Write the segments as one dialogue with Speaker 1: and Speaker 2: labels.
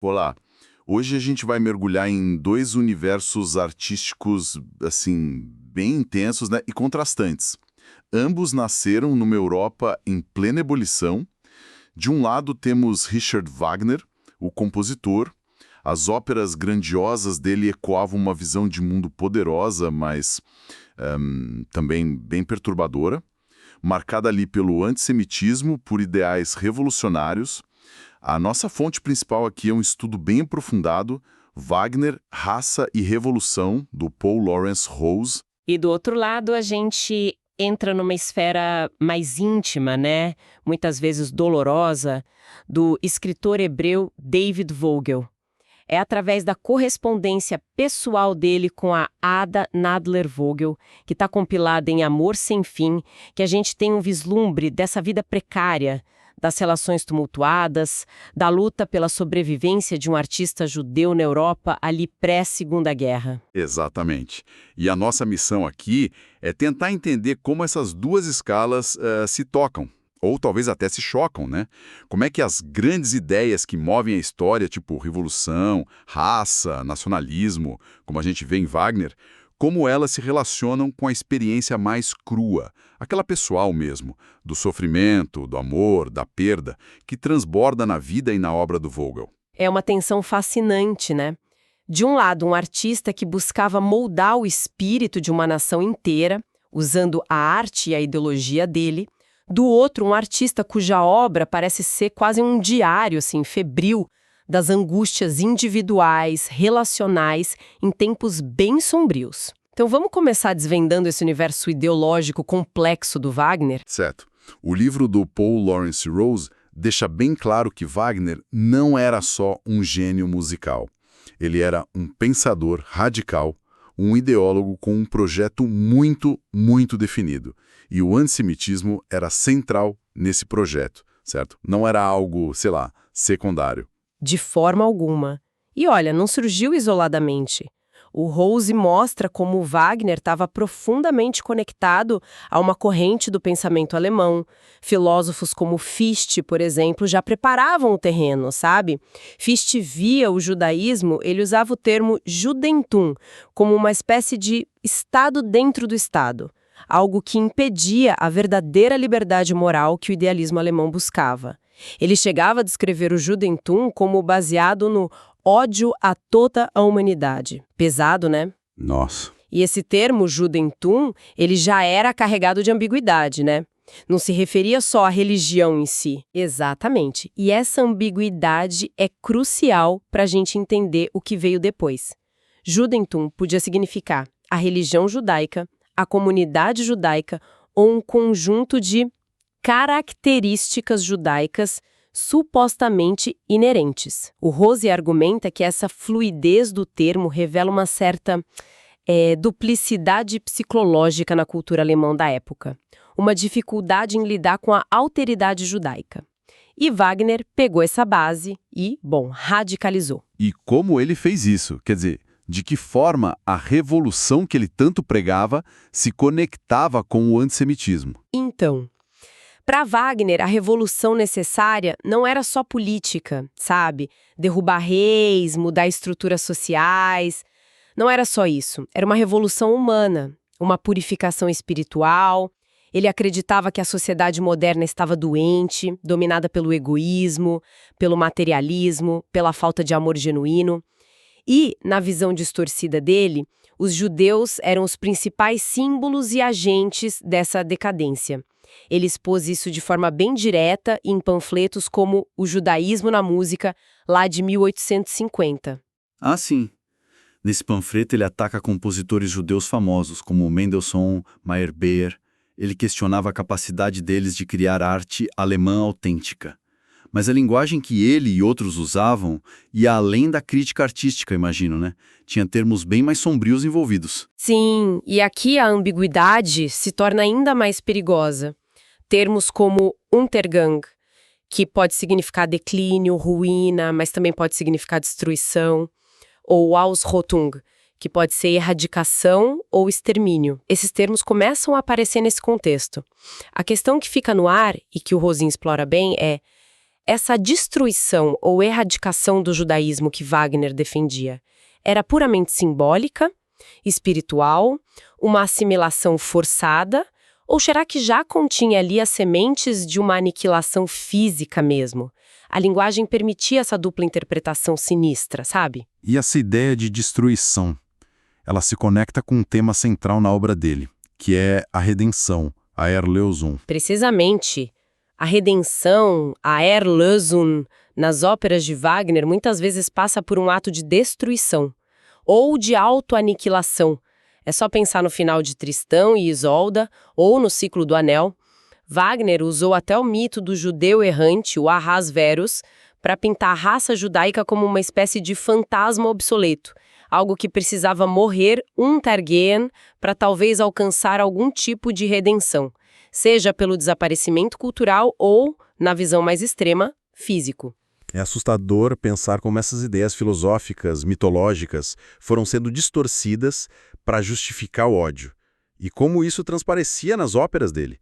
Speaker 1: Olá, hoje a gente vai mergulhar em dois universos artísticos, assim, bem intensos, né, e contrastantes. Ambos nasceram numa Europa em plena ebulição. De um lado temos Richard Wagner, o compositor. As óperas grandiosas dele ecoavam uma visão de mundo poderosa, mas também bem perturbadora, marcada ali pelo antissemitismo, por ideais revolucionários. A nossa fonte principal aqui é um estudo bem aprofundado, Wagner, Raça e Revolução, do Paul Lawrence Rose.
Speaker 2: E do outro lado, a gente entra numa esfera mais íntima, né? Muitas vezes dolorosa, do escritor hebreu David Vogel. É através da correspondência pessoal dele com a Ada Nadler Vogel, que está compilada em Amor Sem Fim, que a gente tem um vislumbre dessa vida precária, das relações tumultuadas, da luta pela sobrevivência de um artista judeu na Europa ali pré-Segunda Guerra.
Speaker 1: Exatamente. E a nossa missão aqui é tentar entender como essas duas escalas se tocam, ou talvez até se chocam, né? Como é que as grandes ideias que movem a história, tipo revolução, raça, nacionalismo, como a gente vê em Wagner, como elas se relacionam com a experiência mais crua, aquela pessoal mesmo, do sofrimento, do amor, da perda, que transborda na vida e na obra do Vogel.
Speaker 2: É uma tensão fascinante, né? De um lado, um artista que buscava moldar o espírito de uma nação inteira, usando a arte e a ideologia dele. Do outro, um artista cuja obra parece ser quase um diário, assim, febril, das angústias individuais, relacionais, em tempos bem sombrios. Então vamos começar desvendando esse universo ideológico complexo do Wagner?
Speaker 1: Certo. O livro do Paul Lawrence Rose deixa bem claro que Wagner não era só um gênio musical. Ele era um pensador radical, um ideólogo com um projeto muito, muito definido. E o antissemitismo era central nesse projeto, certo? Não era algo, sei lá, secundário.
Speaker 2: De forma alguma. E olha, não surgiu isoladamente. O Rose mostra como Wagner estava profundamente conectado a uma corrente do pensamento alemão. Filósofos como Fichte, por exemplo, já preparavam o terreno, sabe? Fichte via o judaísmo, ele usava o termo Judentum, como uma espécie de Estado dentro do Estado. Algo que impedia a verdadeira liberdade moral que o idealismo alemão buscava. Ele chegava a descrever o Judentum como baseado no ódio a toda a humanidade. Pesado, né?
Speaker 1: Nossa.
Speaker 2: E esse termo, Judentum, ele já era carregado de ambiguidade, né? Não se referia só à religião em si. Exatamente. E essa ambiguidade é crucial para a gente entender o que veio depois. Judentum podia significar a religião judaica, a comunidade judaica ou um conjunto de características judaicas supostamente inerentes. O Rose argumenta que essa fluidez do termo revela uma certa duplicidade psicológica na cultura alemã da época, uma dificuldade em lidar com a alteridade judaica. E Wagner pegou essa base e, radicalizou.
Speaker 1: E como ele fez isso? Quer dizer, de que forma a revolução que ele tanto pregava se conectava com o antissemitismo?
Speaker 2: Então, para Wagner, a revolução necessária não era só política, sabe? Derrubar reis, mudar estruturas sociais. Não era só isso. Era uma revolução humana, uma purificação espiritual. Ele acreditava que a sociedade moderna estava doente, dominada pelo egoísmo, pelo materialismo, pela falta de amor genuíno. E, na visão distorcida dele, os judeus eram os principais símbolos e agentes dessa decadência. Ele expôs isso de forma bem direta em panfletos como O Judaísmo na Música, lá de 1850.
Speaker 3: Ah, sim. Nesse panfleto ele ataca compositores judeus famosos, como Mendelssohn, Meyerbeer. Ele questionava a capacidade deles de criar arte alemã autêntica. Mas a linguagem que ele e outros usavam ia além da crítica artística, imagino, né? Tinha termos bem mais sombrios envolvidos.
Speaker 2: Sim, e aqui a ambiguidade se torna ainda mais perigosa. Termos como Untergang, que pode significar declínio, ruína, mas também pode significar destruição, ou Ausrottung, que pode ser erradicação ou extermínio. Esses termos começam a aparecer nesse contexto. A questão que fica no ar, e que o Rosin explora bem, é: essa destruição ou erradicação do judaísmo que Wagner defendia era puramente simbólica, espiritual, uma assimilação forçada, ou será que já continha ali as sementes de uma aniquilação física mesmo? A linguagem permitia essa dupla interpretação sinistra, sabe?
Speaker 4: E essa ideia de destruição, ela se conecta com um tema central na obra dele, que é a redenção, a Erlösung.
Speaker 2: Precisamente. A redenção, a Erlösung, nas óperas de Wagner muitas vezes passa por um ato de destruição ou de autoaniquilação. É só pensar no final de Tristão e Isolda ou no ciclo do Anel. Wagner usou até o mito do judeu errante, o Ahasverus, para pintar a raça judaica como uma espécie de fantasma obsoleto, algo que precisava morrer um Targaryen para talvez alcançar algum tipo de redenção, seja pelo desaparecimento cultural ou, na visão mais extrema, físico.
Speaker 4: É assustador pensar como essas ideias filosóficas, mitológicas, foram sendo distorcidas para justificar o ódio. E como isso transparecia nas óperas dele.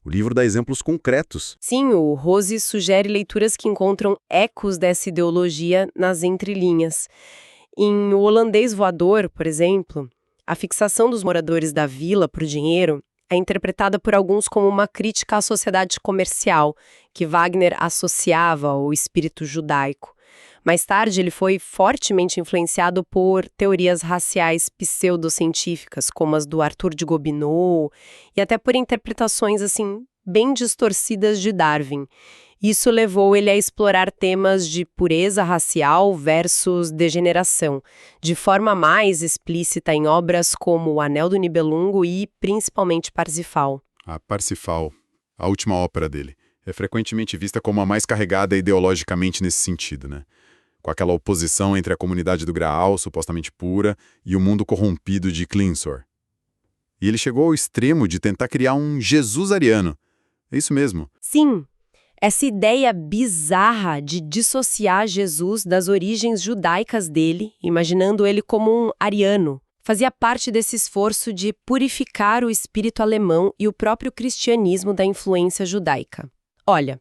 Speaker 4: O livro dá exemplos concretos.
Speaker 2: Sim, o Rose sugere leituras que encontram ecos dessa ideologia nas entrelinhas. Em O Holandês Voador, por exemplo, a fixação dos moradores da vila por dinheiro é interpretada por alguns como uma crítica à sociedade comercial, que Wagner associava ao espírito judaico. Mais tarde, ele foi fortemente influenciado por teorias raciais pseudocientíficas, como as do Arthur de Gobineau, e até por interpretações, assim, bem distorcidas de Darwin. Isso levou ele a explorar temas de pureza racial versus degeneração, de forma mais explícita em obras como O Anel do Nibelungo e, principalmente, Parsifal.
Speaker 1: A Parsifal, a última ópera dele, é frequentemente vista como a mais carregada ideologicamente nesse sentido, né? Com aquela oposição entre a comunidade do Graal, supostamente pura, e o mundo corrompido de Clinsor. E ele chegou ao extremo de tentar criar um Jesus ariano. É isso mesmo.
Speaker 2: Sim. Essa ideia bizarra de dissociar Jesus das origens judaicas dele, imaginando ele como um ariano, fazia parte desse esforço de purificar o espírito alemão e o próprio cristianismo da influência judaica. Olha,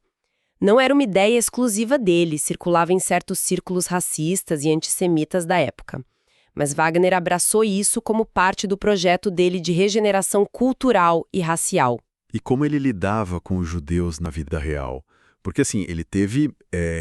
Speaker 2: não era uma ideia exclusiva dele, circulava em certos círculos racistas e antissemitas da época. Mas Wagner abraçou isso como parte do projeto dele de regeneração cultural e racial.
Speaker 4: E como ele lidava com os judeus na vida real? Porque, assim, ele teve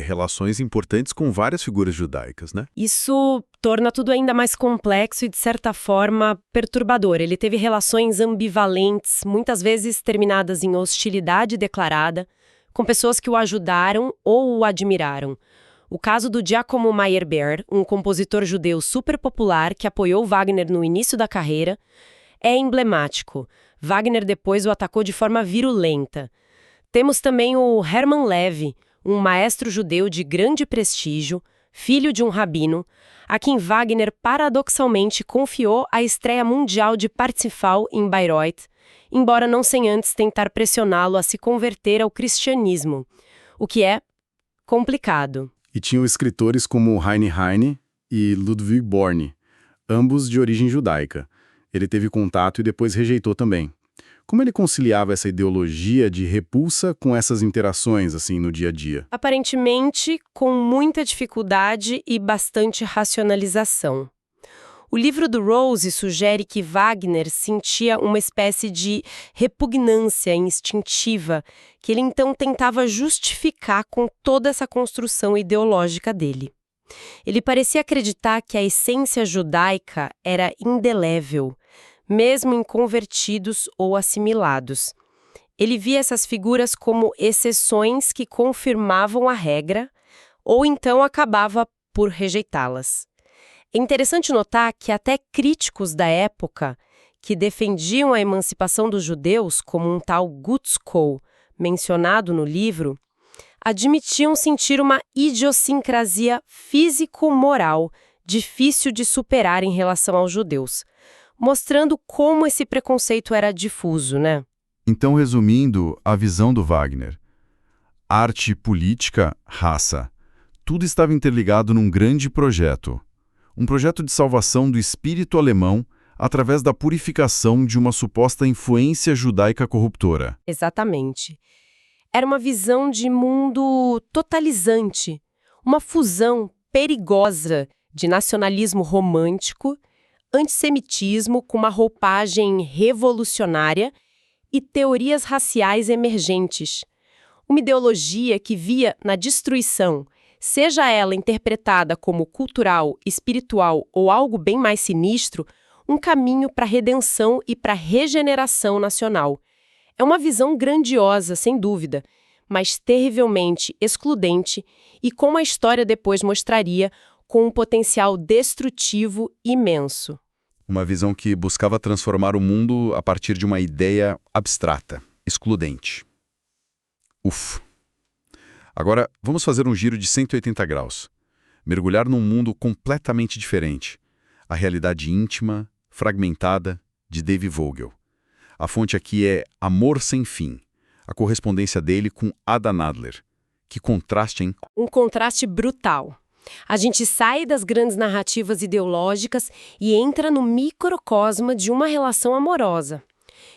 Speaker 4: relações importantes com várias figuras judaicas, né?
Speaker 2: Isso torna tudo ainda mais complexo e, de certa forma, perturbador. Ele teve relações ambivalentes, muitas vezes terminadas em hostilidade declarada, com pessoas que o ajudaram ou o admiraram. O caso do Giacomo Meyerbeer, um compositor judeu super popular que apoiou Wagner no início da carreira, é emblemático. Wagner depois o atacou de forma virulenta. Temos também o Hermann Levy, um maestro judeu de grande prestígio, filho de um rabino, a quem Wagner paradoxalmente confiou a estreia mundial de Parsifal em Bayreuth, embora não sem antes tentar pressioná-lo a se converter ao cristianismo, o que é complicado.
Speaker 4: E tinham escritores como Heine Heine e Ludwig Borne, ambos de origem judaica. Ele teve contato e depois rejeitou também. Como ele conciliava essa ideologia de repulsa com essas interações, assim, no dia a dia?
Speaker 2: Aparentemente, com muita dificuldade e bastante racionalização. O livro do Rose sugere que Wagner sentia uma espécie de repugnância instintiva, que ele então tentava justificar com toda essa construção ideológica dele. Ele parecia acreditar que a essência judaica era indelével, mesmo em convertidos ou assimilados. Ele via essas figuras como exceções que confirmavam a regra, ou então acabava por rejeitá-las. É interessante notar que até críticos da época, que defendiam a emancipação dos judeus, como um tal Gutzkow, mencionado no livro, admitiam sentir uma idiosincrasia físico-moral difícil de superar em relação aos judeus, mostrando como esse preconceito era difuso, né?
Speaker 4: Então, resumindo a visão do Wagner, arte, política, raça, tudo estava interligado num grande projeto. Um projeto de salvação do espírito alemão através da purificação de uma suposta influência judaica corruptora.
Speaker 2: Exatamente. era uma visão de mundo totalizante, uma fusão perigosa de nacionalismo romântico, antissemitismo com uma roupagem revolucionária e teorias raciais emergentes. Uma ideologia que via na destruição, seja ela interpretada como cultural, espiritual ou algo bem mais sinistro, um caminho para a redenção e para a regeneração nacional. É uma visão grandiosa, sem dúvida, mas terrivelmente excludente e, como a história depois mostraria, com um potencial destrutivo imenso.
Speaker 3: Uma visão que buscava transformar o mundo a partir de uma ideia abstrata, excludente. Agora, vamos fazer um giro de 180 graus. Mergulhar num mundo completamente diferente. A realidade íntima, fragmentada, de Dave Vogel. A fonte aqui é Amor Sem Fim, a correspondência dele com Ada Nadler. Que contraste, hein?
Speaker 2: Um contraste brutal. A gente sai das grandes narrativas ideológicas e entra no microcosmo de uma relação amorosa.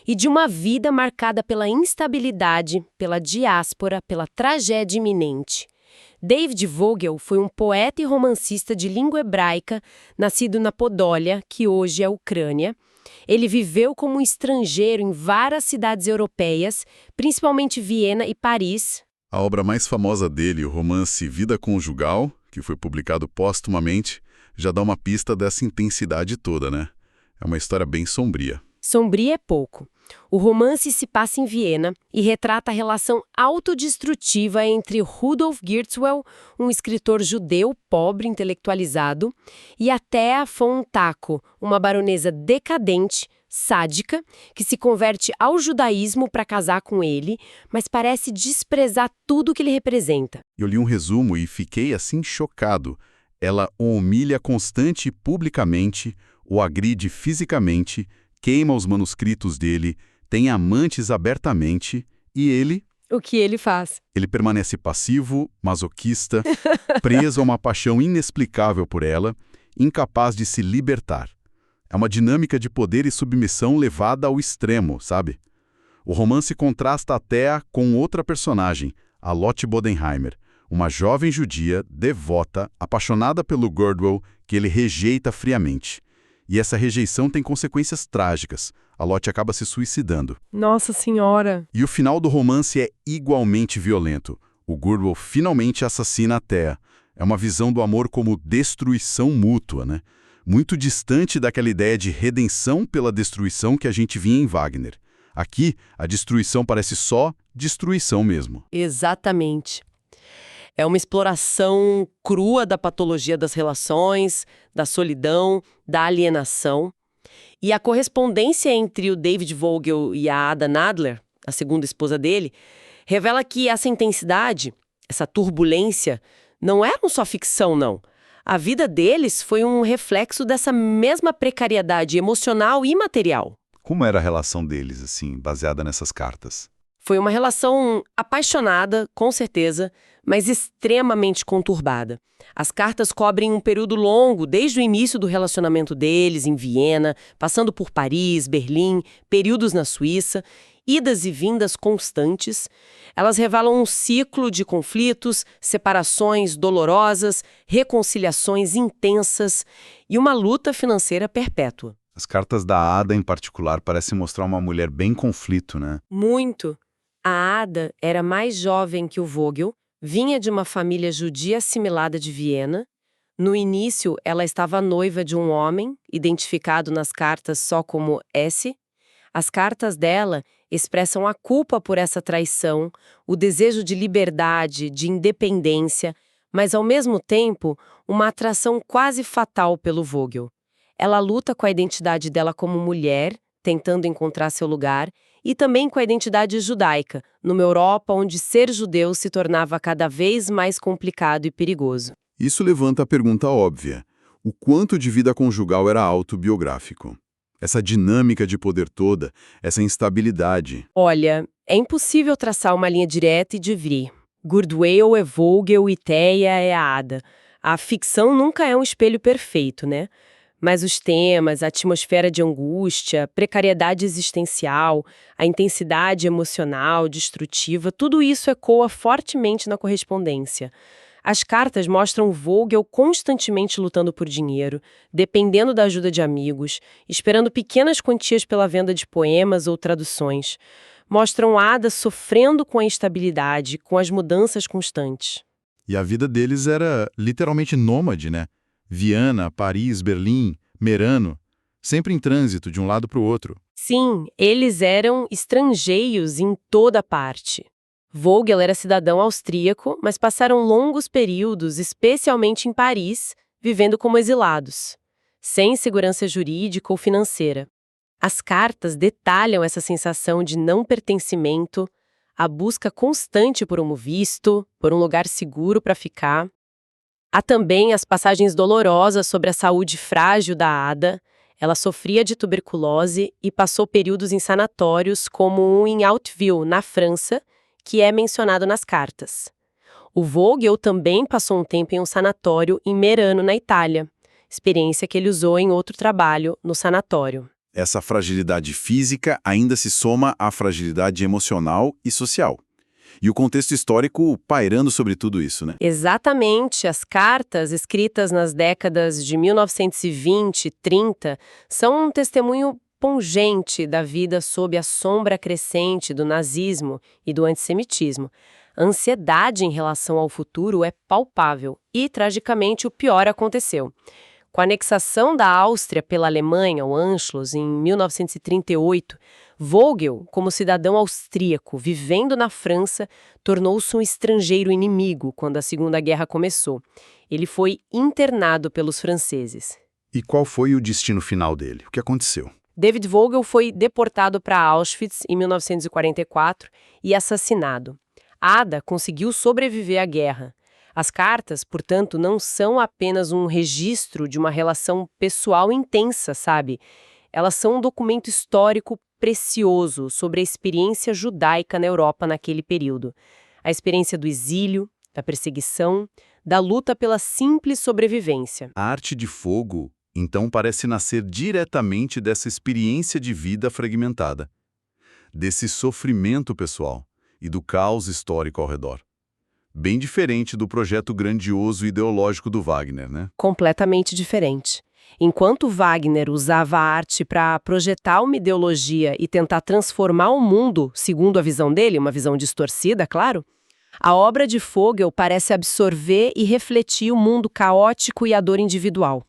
Speaker 2: E de uma vida marcada pela instabilidade, pela diáspora, pela tragédia iminente. David Vogel foi um poeta e romancista de língua hebraica, nascido na Podólia, que hoje é Ucrânia. Ele viveu como um estrangeiro em várias cidades europeias, principalmente Viena e Paris.
Speaker 1: A obra mais famosa dele, o romance Vida Conjugal, que foi publicado póstumamente, já dá uma pista dessa intensidade toda, né? É uma história bem sombria.
Speaker 2: Sombria é pouco. O romance se passa em Viena e retrata a relação autodestrutiva entre Rudolf Girtzwell, um escritor judeu pobre intelectualizado, e a Thea von Taco, uma baronesa decadente, sádica, que se converte ao judaísmo para casar com ele, mas parece desprezar tudo que ele representa.
Speaker 1: Eu li um resumo e fiquei assim chocado. Ela o humilha constante e publicamente, o agride fisicamente, queima os manuscritos dele, tem amantes abertamente e ele...
Speaker 2: O que ele faz?
Speaker 1: Ele permanece passivo, masoquista, preso a uma paixão inexplicável por ela, incapaz de se libertar. É uma dinâmica de poder e submissão levada ao extremo, sabe? O romance contrasta a Thea com outra personagem, a Lotte Bodenheimer, uma jovem judia, devota, apaixonada pelo Girdwell, que ele rejeita friamente. E essa rejeição tem consequências trágicas. A Lotte acaba se suicidando.
Speaker 2: Nossa Senhora!
Speaker 1: E o final do romance é igualmente violento. O Girdwell finalmente assassina a Thea. É uma visão do amor como destruição mútua, né? Muito distante daquela ideia de redenção pela destruição que a gente via em Wagner. Aqui, a destruição parece só destruição mesmo.
Speaker 2: Exatamente. É uma exploração crua da patologia das relações, da solidão, da alienação. E a correspondência entre o David Vogel e a Ada Nadler, a segunda esposa dele, revela que essa intensidade, essa turbulência, não eram só ficção, não. A vida deles foi um reflexo dessa mesma precariedade emocional e material.
Speaker 1: Como era a relação deles, assim, baseada nessas cartas?
Speaker 2: Foi uma relação apaixonada, com certeza, mas extremamente conturbada. As cartas cobrem um período longo, desde o início do relacionamento deles, em Viena, passando por Paris, Berlim, períodos na Suíça, idas e vindas constantes. Elas revelam um ciclo de conflitos, separações dolorosas, reconciliações intensas e uma luta financeira perpétua.
Speaker 1: As cartas da Ada, em particular, parecem mostrar uma mulher bem conflito, né?
Speaker 2: Muito. A Ada era mais jovem que o Vogel, vinha de uma família judia assimilada de Viena. No início, ela estava noiva de um homem, identificado nas cartas só como S. As cartas dela expressam a culpa por essa traição, o desejo de liberdade, de independência, mas, ao mesmo tempo, uma atração quase fatal pelo Vogel. Ela luta com a identidade dela como mulher, tentando encontrar seu lugar, e também com a identidade judaica, numa Europa onde ser judeu se tornava cada vez mais complicado e perigoso.
Speaker 1: Isso levanta a pergunta óbvia. O quanto de vida conjugal era autobiográfico? Essa dinâmica de poder toda, essa instabilidade.
Speaker 2: Olha, é impossível traçar uma linha direta e dividir. Girdwell é Vogel e Thea é a Ada. A ficção nunca é um espelho perfeito, né? Mas os temas, a atmosfera de angústia, precariedade existencial, a intensidade emocional, destrutiva, tudo isso ecoa fortemente na correspondência. As cartas mostram Vogel constantemente lutando por dinheiro, dependendo da ajuda de amigos, esperando pequenas quantias pela venda de poemas ou traduções. Mostram Ada sofrendo com a instabilidade, com as mudanças constantes.
Speaker 5: E a vida deles era literalmente nômade, né? Viana, Paris, Berlim, Merano, sempre em trânsito de um lado para o outro.
Speaker 2: Sim, eles eram estrangeiros em toda parte. Vogel era cidadão austríaco, mas passaram longos períodos, especialmente em Paris, vivendo como exilados, sem segurança jurídica ou financeira. As cartas detalham essa sensação de não pertencimento, a busca constante por um visto, por um lugar seguro para ficar. Há também as passagens dolorosas sobre a saúde frágil da Ada. Ela sofria de tuberculose e passou períodos em sanatórios, como um em Hauteville, na França, que é mencionado nas cartas. O Vogel também passou um tempo em um sanatório em Merano, na Itália, experiência que ele usou em outro trabalho no sanatório.
Speaker 1: Essa fragilidade física ainda se soma à fragilidade emocional e social. E o contexto histórico pairando sobre tudo isso, né?
Speaker 2: Exatamente. As cartas escritas nas décadas de 1920 e 30 são um testemunho pungente da vida sob a sombra crescente do nazismo e do antissemitismo. A ansiedade em relação ao futuro é palpável e, tragicamente, o pior aconteceu. Com a anexação da Áustria pela Alemanha, o Anschluss, em 1938, Vogel, como cidadão austríaco vivendo na França, tornou-se um estrangeiro inimigo quando a Segunda Guerra começou. Ele foi internado pelos franceses.
Speaker 5: E qual foi o destino final dele? O que aconteceu?
Speaker 2: David Vogel foi deportado para Auschwitz em 1944 e assassinado. Ada conseguiu sobreviver à guerra. As cartas, portanto, não são apenas um registro de uma relação pessoal intensa, sabe? Elas são um documento histórico precioso sobre a experiência judaica na Europa naquele período. A experiência do exílio, da perseguição, da luta pela simples sobrevivência.
Speaker 5: A arte de fogo, então, parece nascer diretamente dessa experiência de vida fragmentada, desse sofrimento pessoal e do caos histórico ao redor. Bem diferente do projeto grandioso e ideológico do Wagner, né?
Speaker 2: Completamente diferente. Enquanto Wagner usava a arte para projetar uma ideologia e tentar transformar o mundo, segundo a visão dele, uma visão distorcida, claro, a obra de Vogel parece absorver e refletir o mundo caótico e a dor individual.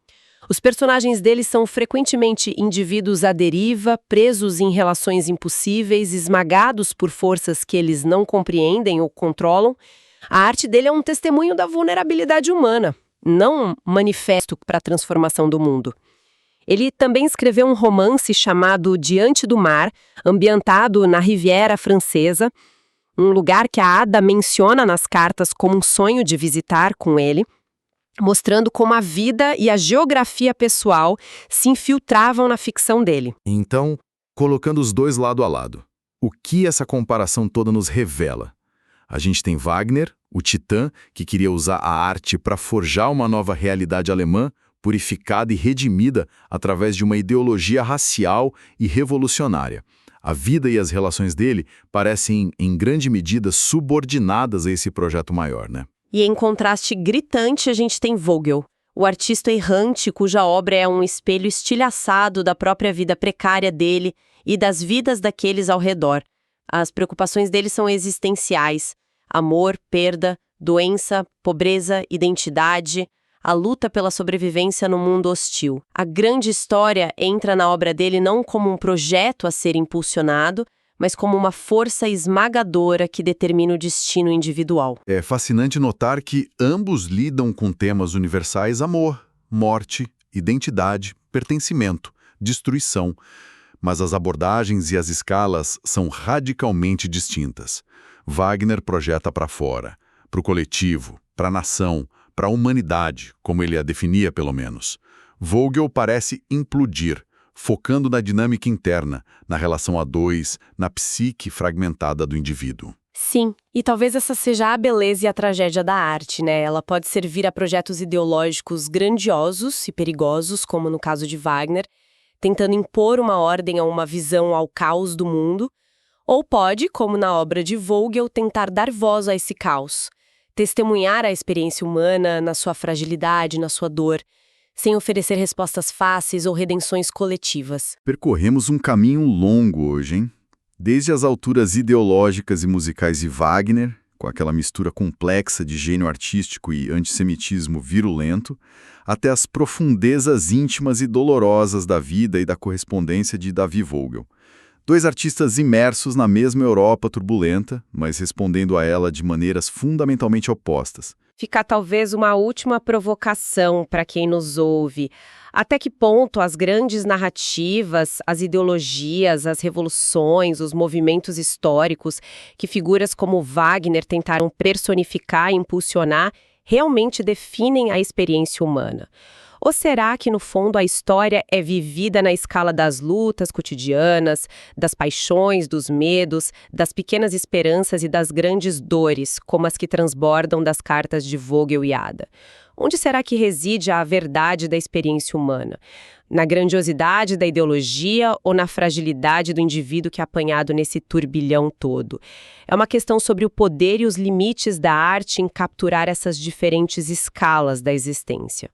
Speaker 2: Os personagens dele são frequentemente indivíduos à deriva, presos em relações impossíveis, esmagados por forças que eles não compreendem ou controlam. A arte dele é um testemunho da vulnerabilidade humana, não um manifesto para a transformação do mundo. Ele também escreveu um romance chamado Diante do Mar, ambientado na Riviera Francesa, um lugar que a Ada menciona nas cartas como um sonho de visitar com ele, mostrando como a vida e a geografia pessoal se infiltravam na ficção dele.
Speaker 5: Então, colocando os dois lado a lado, o que essa comparação toda nos revela? A gente tem Wagner, o titã, que queria usar a arte para forjar uma nova realidade alemã, purificada e redimida através de uma ideologia racial e revolucionária. A vida e as relações dele parecem, em grande medida, subordinadas a esse projeto maior, né?
Speaker 2: E em contraste gritante, a gente tem Vogel, o artista errante cuja obra é um espelho estilhaçado da própria vida precária dele e das vidas daqueles ao redor. As preocupações dele são existenciais: amor, perda, doença, pobreza, identidade, a luta pela sobrevivência no mundo hostil. A grande história entra na obra dele não como um projeto a ser impulsionado, mas como uma força esmagadora que determina o destino individual.
Speaker 5: É fascinante notar que ambos lidam com temas universais: amor, morte, identidade, pertencimento, destruição. Mas as abordagens e as escalas são radicalmente distintas. Wagner projeta para fora, para o coletivo, para a nação, para a humanidade, como ele a definia pelo menos. Vogel parece implodir, focando na dinâmica interna, na relação a dois, na psique fragmentada do indivíduo.
Speaker 2: Sim, e talvez essa seja a beleza e a tragédia da arte, né? Ela pode servir a projetos ideológicos grandiosos e perigosos, como no caso de Wagner, tentando impor uma ordem a uma visão ao caos do mundo, ou pode, como na obra de Vogel, tentar dar voz a esse caos, testemunhar a experiência humana na sua fragilidade, na sua dor, sem oferecer respostas fáceis ou redenções coletivas.
Speaker 1: Percorremos um caminho longo hoje, hein? Desde as alturas ideológicas e musicais de Wagner, com aquela mistura complexa de gênio artístico e antissemitismo virulento, até as profundezas íntimas e dolorosas da vida e da correspondência de Davi Vogel. Dois artistas imersos na mesma Europa turbulenta, mas respondendo a ela de maneiras fundamentalmente opostas.
Speaker 2: Fica talvez uma última provocação para quem nos ouve. Até que ponto as grandes narrativas, as ideologias, as revoluções, os movimentos históricos que figuras como Wagner tentaram personificar e impulsionar realmente definem a experiência humana? Ou será que, no fundo, a história é vivida na escala das lutas cotidianas, das paixões, dos medos, das pequenas esperanças e das grandes dores, como as que transbordam das cartas de Vogel e Ada? Onde será que reside a verdade da experiência humana? Na grandiosidade da ideologia ou na fragilidade do indivíduo que é apanhado nesse turbilhão todo? É uma questão sobre o poder e os limites da arte em capturar essas diferentes escalas da existência.